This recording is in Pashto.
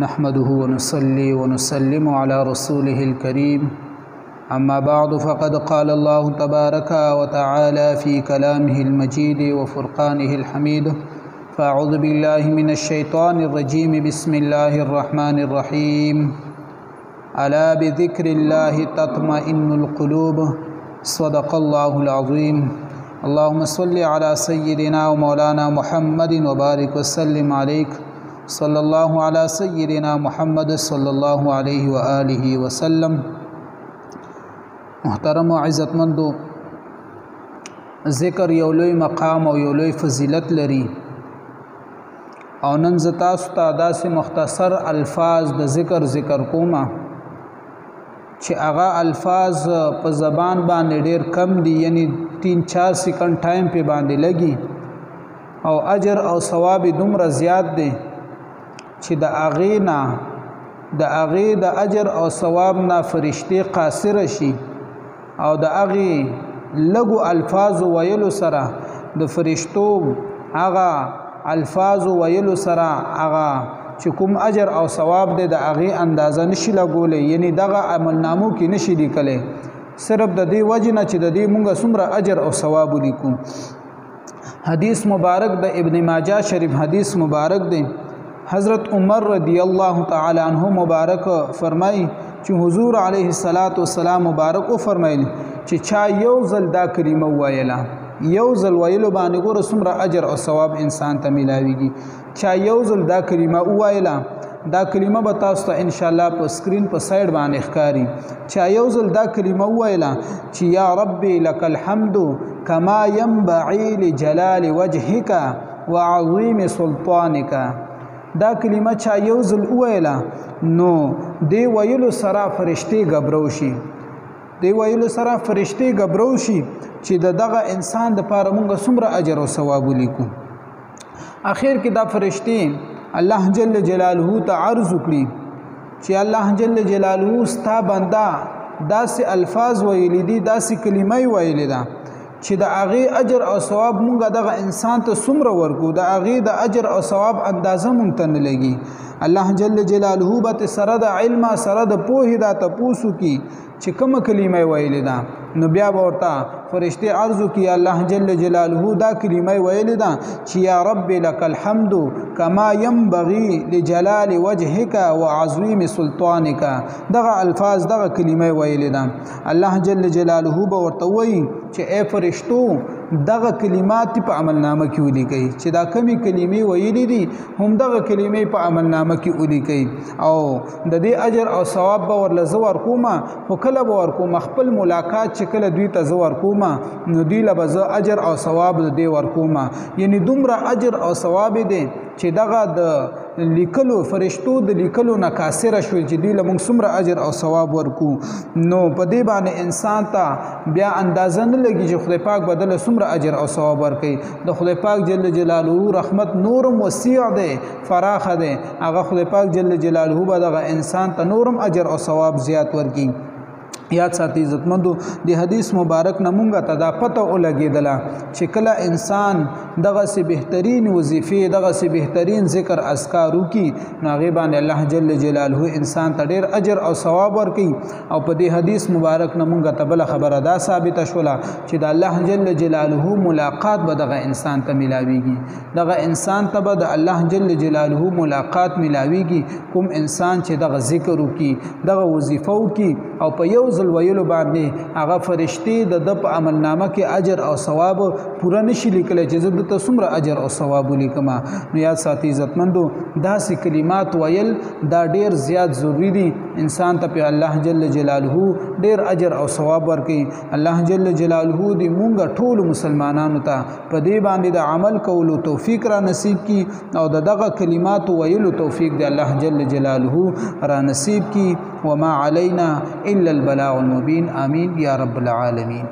نحمده ونصلي ونسلم على رسوله الكريم أما بعد فقد قال الله تبارك وتعالى في كلامه المجيد وفرقانه الحميد فأعوذ بالله من الشيطان الرجيم بسم الله الرحمن الرحيم ألا بذكر الله تطمئن القلوب صدق الله العظيم اللهم صل على سيدنا ومولانا محمد وبارك وسلم عليك صلى الله على سيدنا محمد صلى الله عليه وآله وسلم. محترم و عزتمندو، ذکر یو لوی مقام او یو لوی فضیلت لري او نن ز تاسو ته داسې مختصر الفاظ د ذکر کومه چې هغه الفاظ په زبان باندې ډیر کم دي، یعنی 3-4 سکند ټایم په باندې لګي او اجر او ثواب دومره زیات دي چې د هغې د اجر او ثواب نه فرشتي قاصر شي او د هغې لږو الفاظ ویلو سره د فرشتو هغه الفاظ ویلو سره هغه چې کوم اجر او ثواب دی د هغې اندازه نشي لګولی، یعنی دغه عملنامو کې نشي لیکلی، صرف د دې وجې نه چې د دې مونږ څومره اجر او ثواب ولیکو. حدیث مبارک د ابن ماجه شریف حدیث مبارک دی. حضرت عمر رضی الله تعالی عنہ مبارک فرمای چې حضور علیه السلام مبارک او فرمایلی چې چا یو ځل دا کلمه ویله، یو ځل ویلو باندې ګوره څومره اجر او ثواب انسان ته ملاویږي. چا یو ځل دا کلمه ویله، دا کلمه به تاسو ته ان شاء الله په سکرین په سایډ باندې ښکاری. چا یو ځل دا کلمه ویله چې یا ربي لك الحمد كما ينبغي لجلال وجهك وعظيم سلطانك، دا کلمه چا یو ځل ویله نو دی ویلو سره فرشتي غبرو شي، دی ویلو سره فرشتي غبرو شي چې دغه انسان د پاره مونږ څومره اجر او ثواب ولیکو. اخر کې دا فرشتي الله جل جلاله ته عرض وکړي چې الله جل جلاله ستا بنده داسې الفاظ ویلي دي، داسې کلمې ویلي ده چې د هغې اجر او ثواب مونږ دغه انسان ته څومره ورکو، د هغې د اجر او ثواب اندازه مونږ ته نه لګي. الله جل جلاله به سره د علم سره د پوهې دا تپوسو کی چې کومه کلمه ویلې ده، نو بیا به ورته فرشتي عرض وکړي الله جل جلاله دا کلمه ویلې ده چې یا رب لك الحمد كما ينبغي لجلال وجهك وعظيم سلطانك، دغه الفاظ دغه کلمه ویلې ده. الله جل جلاله به ورته وایي چې اے فرشتو دغه کلمات په عملنامه کې ولیکئ، چې دا کمی کلمې ویلې دي هم دغه کلمې په عملنامه کې ولیکئ او د دې اجر او ثواب به ورله زه ورکوم. خو کله به ورکوم خپل ملاقات چې کله دوی ته زه ورکوم نو دوی له به زه اجر او ثواب د دې ورکوم، یعنی دومره اجر او ثواب دی چې دغه د لیکلو فرشتو د لیکلو نه کاسره شول چې دوی له موږ څومره اجر او ثواب ورکو. نو په دې باندې انسان ته بیا اندازه نه لګي چې خدای پاک بدله څومره اجر او ثواب ورکوي. د خدای پاک جل جلاله رحمت نورم وسیع دی، فراخه دی، هغه خدای پاک جل جلاله به دغه انسان ته نورم اجر او ثواب زیات ورکوي. یاد ساتي عزتمندو، د حدیث مبارک نه مونږ ته دا پته ولګېدله چې کله انسان دغسې بهترین وظیفې دغسې بهترین ذکر اذکار وکړي نو هغې باندې الله جل جلاله انسان ته ډېر اجر او ثواب ورکوي. او په دې حدیث مبارک نه مونږ ته بله خبره دا ثابته شوله چې د الله جل جلاله ملاقات به دغه انسان ته ملاویږي، دغه انسان ته به د الله جل جلاله ملاقات ملاویږي کوم انسان چې دغه ذکر وکړي، دغه وظیفه وکړي او په یو ځل ویلو باندې هغه فرشتي د په عملنامه کې اجر او ثواب پوره نشي لیکلی چې زه دته څومره اجر او ثواب ولیکم. نو یاد ساتي عزتمندو، داسې کلمات ویل دا ډیر زیات ضروری دي، انسان ته په الله جل جلاله ډیر اجر او ثواب ورکوي. الله جل جلاله دې مونږ ټول مسلمانانو ته په دې باندې د عمل کولو توفیق را نصیب کی او دغه کلمات ویلو توفیق دې الله جل جلاله را نصیب کی. وما علينا إلا البلاغ المبين. آمين يا رب العالمين.